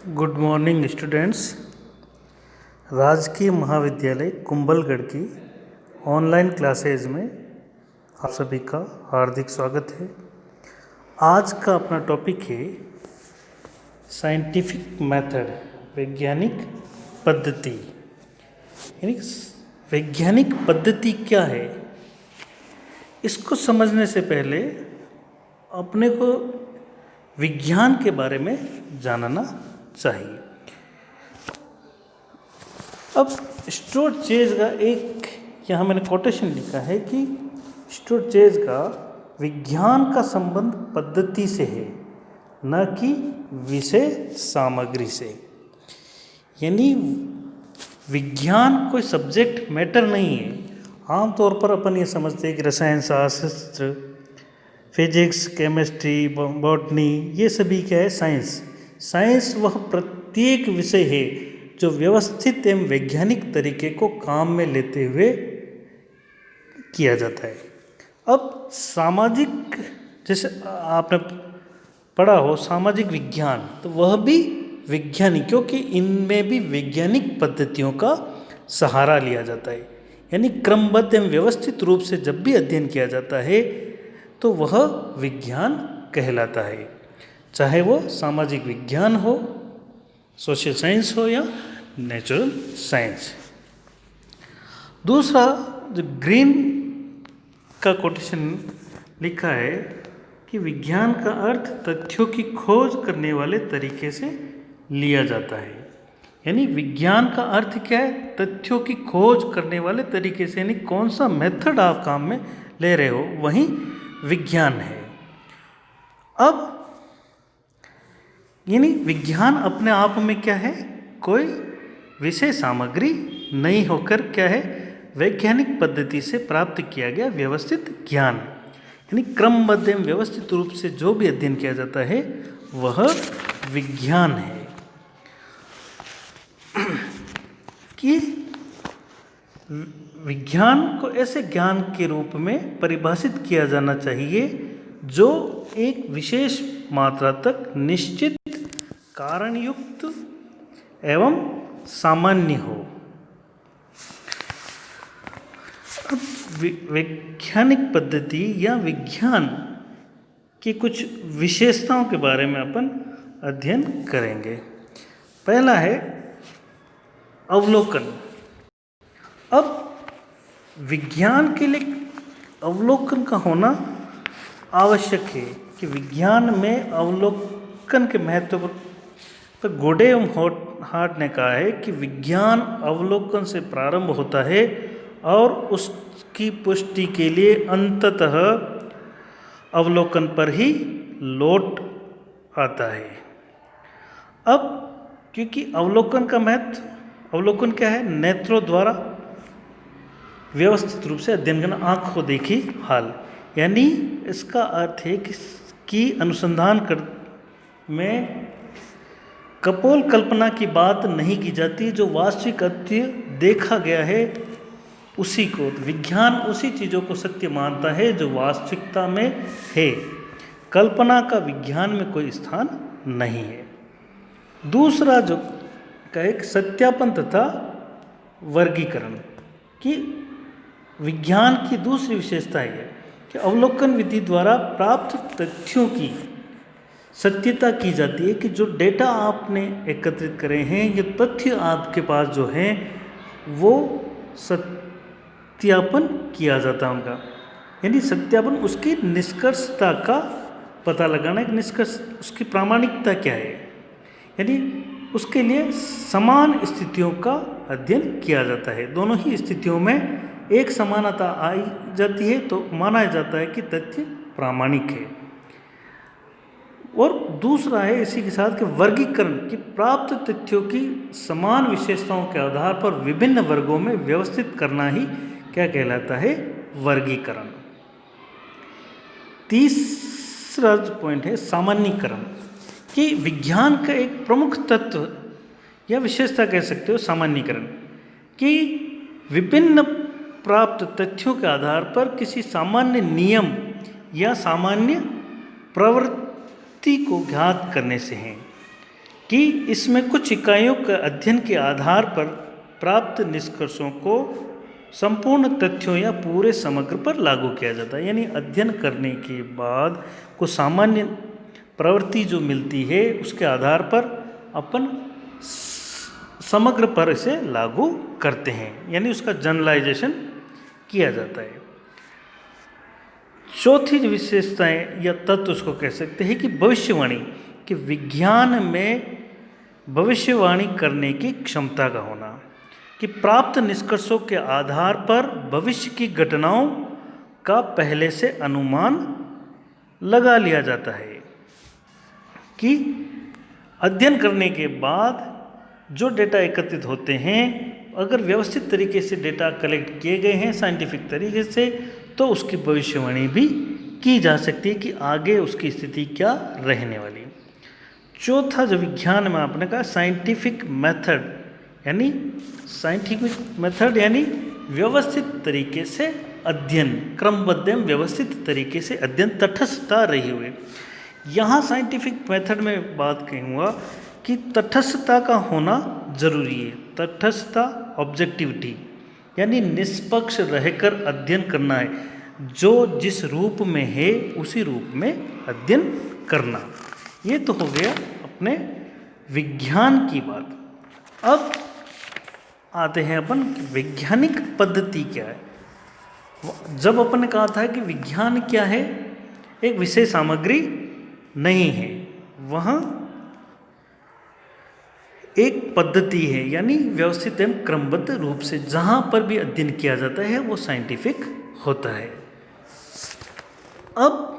Good morning students. राजकीय महाविद्यालय कुंभलगढ़ की ऑनलाइन क्लासेज में आप सभी का हार्दिक स्वागत है। आज का अपना टॉपिक है साइंटिफिक मेथड, वैज्ञानिक पद्धति। यानी वैज्ञानिक पद्धति क्या है, इसको समझने से पहले अपने को विज्ञान के बारे में जानना चाहिए। अब स्टुअर्ट चेज का एक यहाँ मैंने कोटेशन लिखा है कि स्टुअर्ट चेज का विज्ञान का संबंध पद्धति से है, न कि विषय सामग्री से। यानी विज्ञान कोई सब्जेक्ट मैटर नहीं है। आमतौर पर अपन ये समझते हैं कि रसायन शास्त्र, फिजिक्स, केमिस्ट्री, बॉटनी, ये सभी क्या है, साइंस। साइंस वह प्रत्येक विषय है जो व्यवस्थित एवं वैज्ञानिक तरीके को काम में लेते हुए किया जाता है। अब सामाजिक, जैसे आपने पढ़ा हो सामाजिक विज्ञान, तो वह भी वैज्ञानिक, क्योंकि इनमें भी वैज्ञानिक पद्धतियों का सहारा लिया जाता है। यानी क्रमबद्ध एवं व्यवस्थित रूप से जब भी अध्ययन किया जाता है तो वह विज्ञान कहलाता है, चाहे वो सामाजिक विज्ञान हो, सोशल साइंस हो या नेचुरल साइंस। दूसरा, जो ग्रीन का कोटेशन लिखा है कि विज्ञान का अर्थ तथ्यों की खोज करने वाले तरीके से लिया जाता है। यानी विज्ञान का अर्थ क्या है, तथ्यों की खोज करने वाले तरीके से। यानी कौन सा मेथड आप काम में ले रहे हो, वही विज्ञान है। अब यानी विज्ञान अपने आप में क्या है, कोई विषय सामग्री नहीं होकर क्या है, वैज्ञानिक पद्धति से प्राप्त किया गया व्यवस्थित ज्ञान। यानी क्रमबद्ध एवं व्यवस्थित रूप से जो भी अध्ययन किया जाता है वह विज्ञान है। कि विज्ञान को ऐसे ज्ञान के रूप में परिभाषित किया जाना चाहिए जो एक विशेष मात्रा तक निश्चित, कारणयुक्त एवं सामान्य हो। वैज्ञानिक पद्धति या विज्ञान की कुछ विशेषताओं के बारे में अपन अध्ययन करेंगे। पहला है अवलोकन। अब विज्ञान के लिए अवलोकन का होना आवश्यक है कि विज्ञान में अवलोकन के महत्व पर गोडे एवं हार्ट ने कहा है कि विज्ञान अवलोकन से प्रारंभ होता है और उसकी पुष्टि के लिए अंततः अवलोकन पर ही लौट आता है। अब क्योंकि अवलोकन का महत्व, अवलोकन क्या है, नेत्रों द्वारा व्यवस्थित रूप से अध्ययन करना, आँखों देखी हाल। यानी इसका अर्थ है कि अनुसंधान में कपोल कल्पना की बात नहीं की जाती। जो वास्तविक सत्य देखा गया है उसी को, विज्ञान उसी चीज़ों को सत्य मानता है जो वास्तविकता में है। कल्पना का विज्ञान में कोई स्थान नहीं है। दूसरा जो का एक सत्यापन तथा वर्गीकरण की विज्ञान की दूसरी विशेषता है कि अवलोकन विधि द्वारा प्राप्त तथ्यों की सत्यता की जाती है। कि जो डेटा आपने एकत्रित करे हैं, ये तथ्य आपके पास जो हैं, वो सत्यापन किया जाता है उनका। यानी सत्यापन उसकी निष्कर्षता का पता लगाना, एक निष्कर्ष, उसकी प्रामाणिकता क्या है। यानी उसके लिए समान स्थितियों का अध्ययन किया जाता है। दोनों ही स्थितियों में एक समानता आई जाती है तो माना जाता है कि तथ्य प्रामाणिक है। और दूसरा है इसी के साथ कि वर्गीकरण, कि प्राप्त तथ्यों की समान विशेषताओं के आधार पर विभिन्न वर्गों में व्यवस्थित करना ही क्या कहलाता है, वर्गीकरण। तीसरा जो पॉइंट है सामान्यीकरण, कि विज्ञान का एक प्रमुख तत्व या विशेषता कह सकते हो सामान्यीकरण, कि विभिन्न प्राप्त तथ्यों के आधार पर किसी सामान्य नियम या सामान्य प्रवृत्ति को ज्ञात करने से हैं। कि इसमें कुछ इकाइयों के अध्ययन के आधार पर प्राप्त निष्कर्षों को संपूर्ण तथ्यों या पूरे समग्र पर लागू किया जाता है। यानी अध्ययन करने के बाद कुछ सामान्य प्रवृत्ति जो मिलती है उसके आधार पर अपन समग्र पर इसे लागू करते हैं, यानी उसका जनरलाइजेशन किया जाता है। चौथी विशेषताएं या तत्व उसको कह सकते हैं कि भविष्यवाणी, कि विज्ञान में भविष्यवाणी करने की क्षमता का होना, कि प्राप्त निष्कर्षों के आधार पर भविष्य की घटनाओं का पहले से अनुमान लगा लिया जाता है, कि अध्ययन करने के बाद जो डेटा एकत्रित होते हैं अगर व्यवस्थित तरीके से डेटा कलेक्ट किए गए हैं साइंटिफिक तरीके से, तो उसकी भविष्यवाणी भी की जा सकती है कि आगे उसकी स्थिति क्या रहने वाली। चौथा जो विज्ञान में आपने कहा साइंटिफिक मेथड, यानी साइंटिफिक मेथड यानी व्यवस्थित तरीके से अध्ययन, क्रमबद्ध एवं व्यवस्थित तरीके से अध्ययन, तटस्थता रही हुई। यहाँ साइंटिफिक मेथड में बात कहूँगा कि तटस्थता का होना जरूरी है। तटस्थता, ऑब्जेक्टिविटी, यानी निष्पक्ष रहकर अध्ययन करना है, जो जिस रूप में है उसी रूप में अध्ययन करना। ये तो हो गया अपने विज्ञान की बात। अब आते हैं अपन वैज्ञानिक पद्धति क्या है। जब अपन ने कहा था कि विज्ञान क्या है, एक विषय सामग्री नहीं है, वहाँ एक पद्धति है, यानी व्यवस्थित एवं क्रमबद्ध रूप से जहाँ पर भी अध्ययन किया जाता है वो साइंटिफिक होता है। अब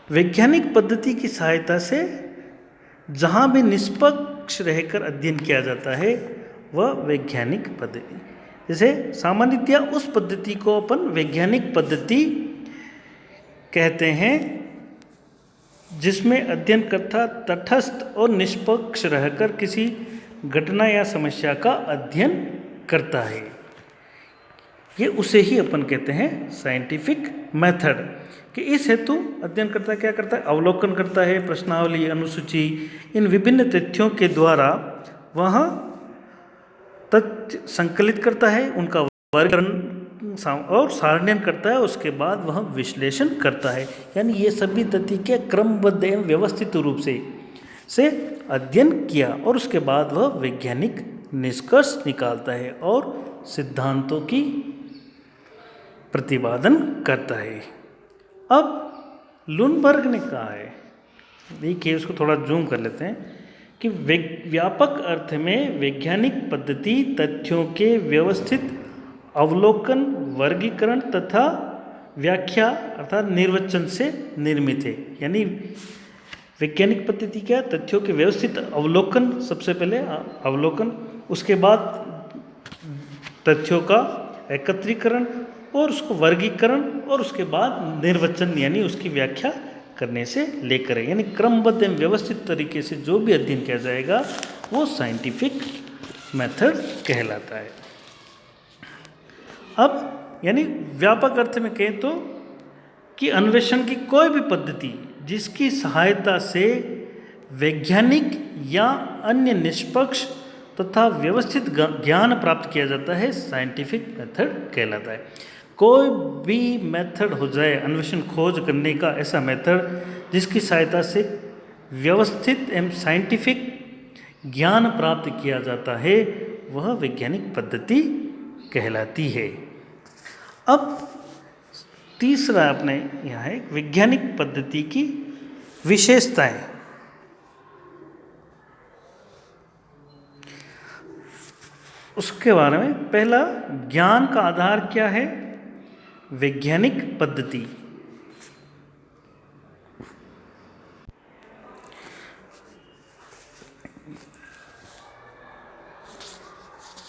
वैज्ञानिक पद्धति की सहायता से जहाँ भी निष्पक्ष रहकर अध्ययन किया जाता है वह वैज्ञानिक पद्धति। जैसे सामान्यतया उस पद्धति को अपन वैज्ञानिक पद्धति कहते हैं जिसमें अध्ययनकर्ता तटस्थ और निष्पक्ष रहकर किसी घटना या समस्या का अध्ययन करता है। ये उसे ही अपन कहते हैं साइंटिफिक मेथड। कि इस हेतु अध्ययनकर्ता क्या करता है, अवलोकन करता है, प्रश्नावली, अनुसूची, इन विभिन्न तथ्यों के द्वारा वह तथ्य संकलित करता है, उनका वर्गीकरण और सारणीकरण करता है, उसके बाद वह विश्लेषण करता है। यानी ये सभी तथ्य के क्रमबद्ध एवं व्यवस्थित रूप से अध्ययन किया और उसके बाद वह वैज्ञानिक निष्कर्ष निकालता है और सिद्धांतों की प्रतिपादन करता है। अब लुनबर्ग ने कहा है, देखिए उसको थोड़ा जूम कर लेते हैं, कि व्यापक अर्थ में वैज्ञानिक पद्धति तथ्यों के व्यवस्थित अवलोकन, वर्गीकरण तथा व्याख्या अर्थात निर्वचन से निर्मित है। यानी वैज्ञानिक पद्धति क्या है, तथ्यों के व्यवस्थित अवलोकन, सबसे पहले अवलोकन, उसके बाद तथ्यों का एकत्रीकरण और उसको वर्गीकरण और उसके बाद निर्वचन यानी उसकी व्याख्या करने से लेकर है। यानी क्रमबद्ध एवं व्यवस्थित तरीके से जो भी अध्ययन किया जाएगा वो साइंटिफिक मेथड कहलाता है। अब यानी व्यापक अर्थ में कहें तो कि अन्वेषण की कोई भी पद्धति जिसकी सहायता से वैज्ञानिक या अन्य निष्पक्ष तथा व्यवस्थित ज्ञान प्राप्त किया जाता है, साइंटिफिक मेथड कहलाता है। कोई भी मेथड हो जाए अन्वेषण खोज करने का, ऐसा मेथड जिसकी सहायता से व्यवस्थित एवं साइंटिफिक ज्ञान प्राप्त किया जाता है वह वैज्ञानिक पद्धति कहलाती है। अब तीसरा अपने यहाँ है वैज्ञानिक पद्धति की विशेषताएं। उसके बारे में पहला, ज्ञान का आधार क्या है, वैज्ञानिक पद्धति।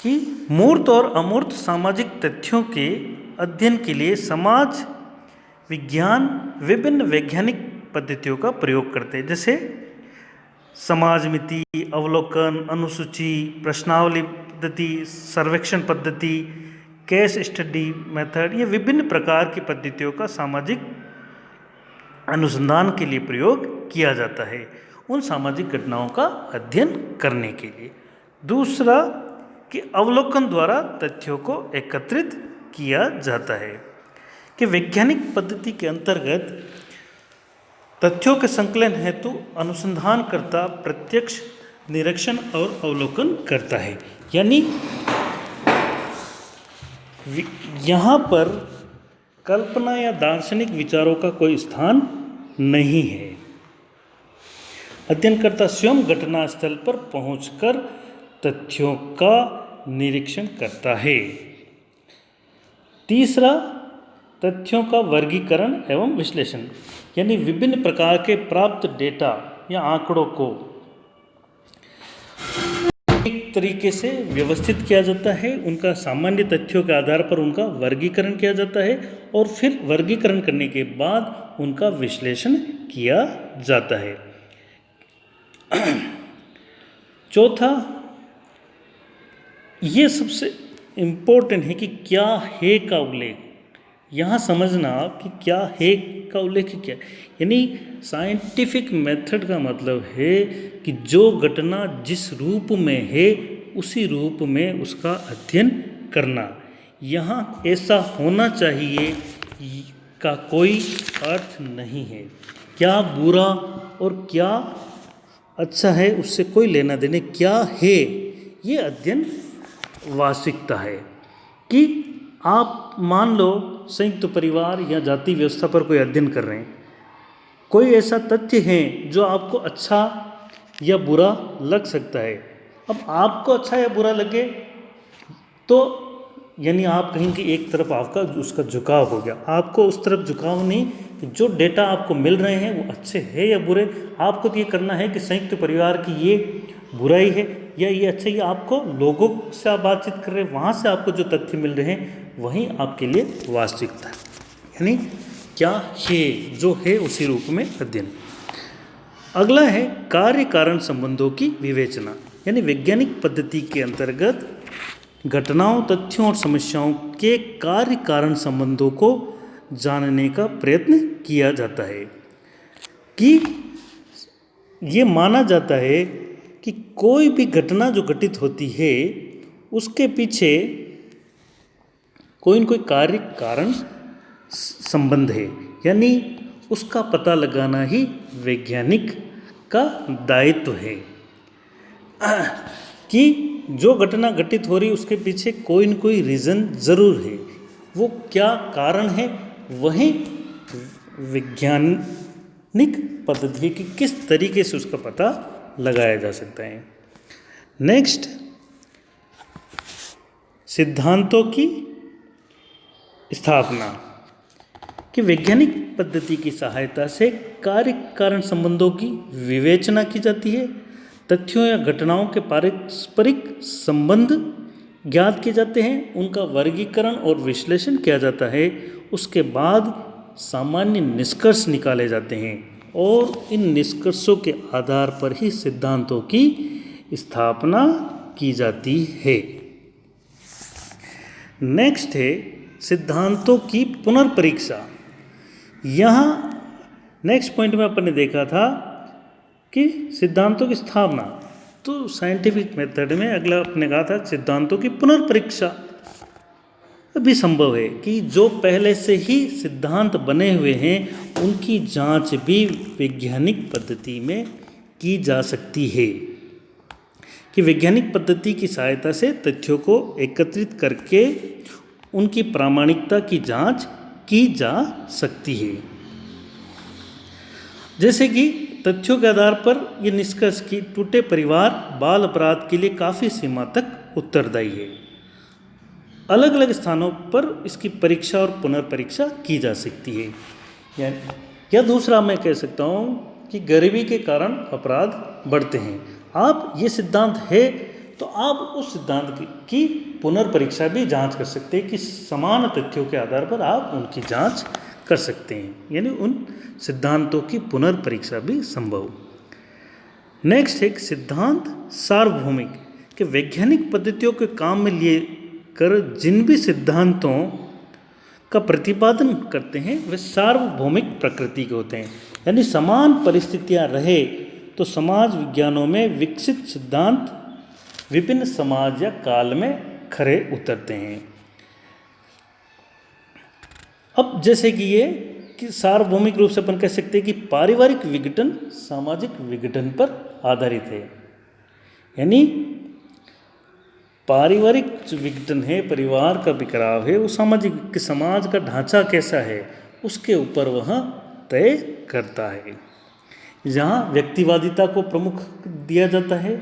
कि मूर्त और अमूर्त सामाजिक तथ्यों के अध्ययन के लिए समाज विज्ञान विभिन्न वैज्ञानिक पद्धतियों का प्रयोग करते हैं, जैसे समाजमिति, अवलोकन, अनुसूची, प्रश्नावली पद्धति, सर्वेक्षण पद्धति, केस स्टडी मेथड। ये विभिन्न प्रकार की पद्धतियों का सामाजिक अनुसंधान के लिए प्रयोग किया जाता है। उन सामाजिक घटनाओं का अध्ययन करने के लिए। दूसरा कि अवलोकन द्वारा तथ्यों को एकत्रित किया जाता है, कि वैज्ञानिक पद्धति के अंतर्गत तथ्यों के संकलन हेतु अनुसंधानकर्ता प्रत्यक्ष निरीक्षण और अवलोकन करता है। यानी यहाँ पर कल्पना या दार्शनिक विचारों का कोई स्थान नहीं है। अध्ययनकर्ता स्वयं घटनास्थल पर पहुंचकर तथ्यों का निरीक्षण करता है। तीसरा, तथ्यों का वर्गीकरण एवं विश्लेषण, यानी विभिन्न प्रकार के प्राप्त डेटा या आंकड़ों को एक तरीके से व्यवस्थित किया जाता है, उनका सामान्य तथ्यों के आधार पर उनका वर्गीकरण किया जाता है और फिर वर्गीकरण करने के बाद उनका विश्लेषण किया जाता है। चौथा, ये सबसे इम्पोर्टेंट है कि क्या है का उल्लेख। यहाँ समझना कि क्या है का उल्लेख क्या है, यानी साइंटिफिक मेथड का मतलब है कि जो घटना जिस रूप में है उसी रूप में उसका अध्ययन करना। यहाँ ऐसा होना चाहिए का कोई अर्थ नहीं है। क्या बुरा और क्या अच्छा है उससे कोई लेना देने क्या है, ये अध्ययन वास्तविकता है। कि आप मान लो संयुक्त परिवार या जाति व्यवस्था पर कोई अध्ययन कर रहे हैं, कोई ऐसा तथ्य है जो आपको अच्छा या बुरा लग सकता है। अब आपको अच्छा या बुरा लगे तो यानी आप कहीं कि एक तरफ आपका उसका झुकाव हो गया, आपको उस तरफ झुकाव नहीं कि जो डेटा आपको मिल रहे हैं वो अच्छे हैं या बुरे। आपको तो ये करना है कि संयुक्त परिवार की ये बुराई है या ये अच्छा, ये आपको लोगों से आप बातचीत कर रहे हैं, वहाँ से आपको जो तथ्य मिल रहे हैं वही आपके लिए वास्तविकता है। यानी क्या है, जो है उसी रूप में अध्ययन। अगला है कार्य कारण संबंधों की विवेचना, यानी वैज्ञानिक पद्धति के अंतर्गत घटनाओं, तथ्यों और समस्याओं के कार्य कारण संबंधों को जानने का प्रयत्न किया जाता है। कि ये माना जाता है कि कोई भी घटना जो घटित होती है उसके पीछे कोई न कोई कार्य कारण संबंध है, यानी उसका पता लगाना ही वैज्ञानिक का दायित्व है। कि जो घटना घटित हो रही उसके पीछे कोई न कोई रीज़न ज़रूर है, वो क्या कारण है वही वैज्ञानिक पद्धति की किस तरीके से उसका पता लगाया जा सकता है। नेक्स्ट, सिद्धांतों की स्थापना, कि वैज्ञानिक पद्धति की सहायता से कार्य कारण संबंधों की विवेचना की जाती है, तथ्यों या घटनाओं के पारस्परिक संबंध ज्ञात किए जाते हैं, उनका वर्गीकरण और विश्लेषण किया जाता है, उसके बाद सामान्य निष्कर्ष निकाले जाते हैं और इन निष्कर्षों के आधार पर ही सिद्धांतों की स्थापना की जाती है। नेक्स्ट है सिद्धांतों की पुनर्परीक्षा। यहाँ नेक्स्ट पॉइंट में अपन ने देखा था कि सिद्धांतों की स्थापना, तो साइंटिफिक मेथड में अगला अपने कहा था सिद्धांतों की पुनर्परीक्षा भी संभव है, कि जो पहले से ही सिद्धांत बने हुए हैं उनकी जांच भी वैज्ञानिक पद्धति में की जा सकती है। कि वैज्ञानिक पद्धति की सहायता से तथ्यों को एकत्रित करके उनकी प्रामाणिकता की जांच की जा सकती है। जैसे कि तथ्यों के आधार पर यह निष्कर्ष कि टूटे परिवार बाल अपराध के लिए काफ़ी सीमा तक उत्तरदायी है। अलग अलग स्थानों पर इसकी परीक्षा और पुनर्परीक्षा की जा सकती है। या दूसरा मैं कह सकता हूँ कि गरीबी के कारण अपराध बढ़ते हैं। आप ये सिद्धांत है तो आप उस सिद्धांत की पुनर्परीक्षा भी जांच कर सकते हैं कि समान तथ्यों के आधार पर आप उनकी जांच कर सकते हैं, यानी उन सिद्धांतों की पुनर्परीक्षा भी संभव। नेक्स्ट एक सिद्धांत सार्वभौमिक, कि वैज्ञानिक पद्धतियों के काम में लिए कर जिन भी सिद्धांतों का प्रतिपादन करते हैं वे सार्वभौमिक प्रकृति के होते हैं, यानी समान परिस्थितियां रहे तो समाज विज्ञानों में विकसित सिद्धांत विभिन्न समाज या काल में खरे उतरते हैं। अब जैसे कि ये कि सार्वभौमिक रूप से अपन कह सकते हैं कि पारिवारिक विघटन सामाजिक विघटन पर आधारित है, यानी पारिवारिक जो विघटन है, परिवार का बिखराव है, वो सामाजिक समाज का ढांचा कैसा है उसके ऊपर वह तय करता है। जहाँ व्यक्तिवादिता को प्रमुख दिया जाता है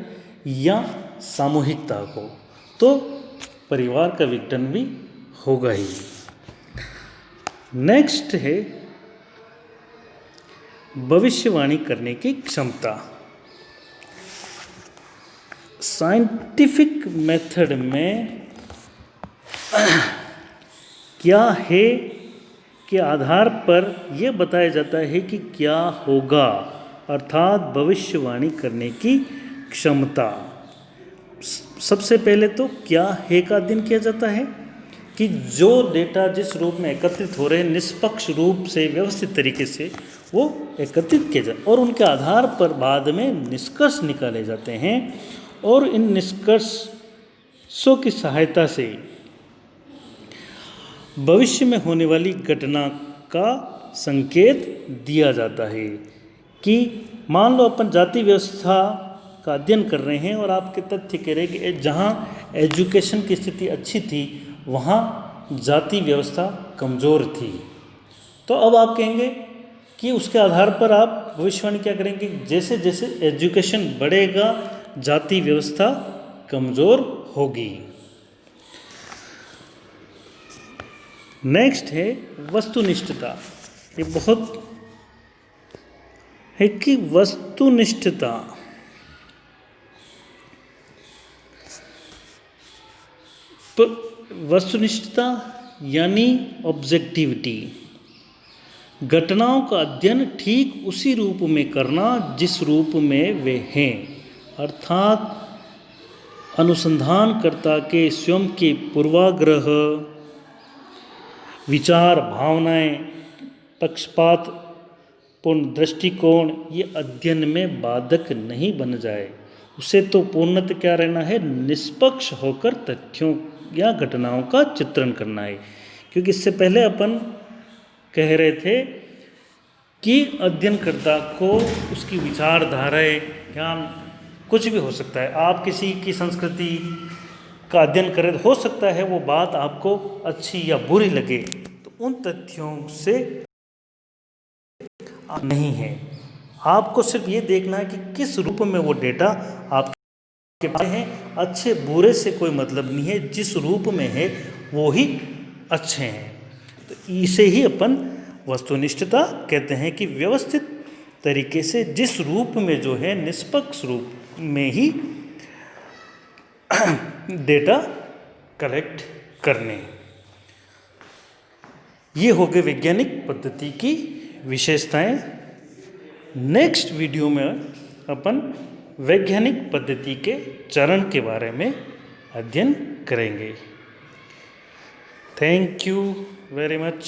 या सामूहिकता को, तो परिवार का विघटन भी होगा ही। नेक्स्ट है भविष्यवाणी करने की क्षमता। साइंटिफिक मेथड में क्या है के आधार पर यह बताया जाता है कि क्या होगा, अर्थात भविष्यवाणी करने की क्षमता। सबसे पहले तो क्या है का अध्ययन किया जाता है कि जो डेटा जिस रूप में एकत्रित हो रहे हैं निष्पक्ष रूप से व्यवस्थित तरीके से वो एकत्रित किया जाए और उनके आधार पर बाद में निष्कर्ष निकाले जाते हैं और इन निष्कर्षों की सहायता से भविष्य में होने वाली घटना का संकेत दिया जाता है। कि मान लो अपन जाति व्यवस्था का अध्ययन कर रहे हैं और आपके तथ्य कह रहे हैं कि जहाँ एजुकेशन की स्थिति अच्छी थी वहाँ जाति व्यवस्था कमज़ोर थी, तो अब आप कहेंगे कि उसके आधार पर आप भविष्यवाणी क्या करेंगे, जैसे जैसे एजुकेशन बढ़ेगा जाति व्यवस्था कमज़ोर होगी। नेक्स्ट है वस्तुनिष्ठता। ये बहुत है कि वस्तुनिष्ठता वस्तुनिष्ठता यानी ऑब्जेक्टिविटी, घटनाओं का अध्ययन ठीक उसी रूप में करना जिस रूप में वे हैं, अर्थात अनुसंधानकर्ता के स्वयं के पूर्वाग्रह, विचार, भावनाएं, पक्षपातपूर्ण दृष्टिकोण ये अध्ययन में बाधक नहीं बन जाए। उसे तो पूर्णतः क्या रहना है, निष्पक्ष होकर तथ्यों या घटनाओं का चित्रण करना है। क्योंकि इससे पहले अपन कह रहे थे कि अध्ययनकर्ता को उसकी विचारधाराएं, ज्ञान कुछ भी हो सकता है। आप किसी की संस्कृति का अध्ययन करें, हो सकता है वो बात आपको अच्छी या बुरी लगे, तो उन तथ्यों से नहीं है। आपको सिर्फ ये देखना है कि किस रूप में वो डेटा आपके पास है। अच्छे बुरे से कोई मतलब नहीं है, जिस रूप में है वो ही अच्छे हैं। तो इसे ही अपन वस्तुनिष्ठता कहते हैं कि व्यवस्थित तरीके से जिस रूप में जो है निष्पक्ष रूप में ही डेटा कलेक्ट करने। ये हो गए वैज्ञानिक पद्धति की विशेषताएं। नेक्स्ट वीडियो में अपन वैज्ञानिक पद्धति के चरण के बारे में अध्ययन करेंगे। Thank you very much.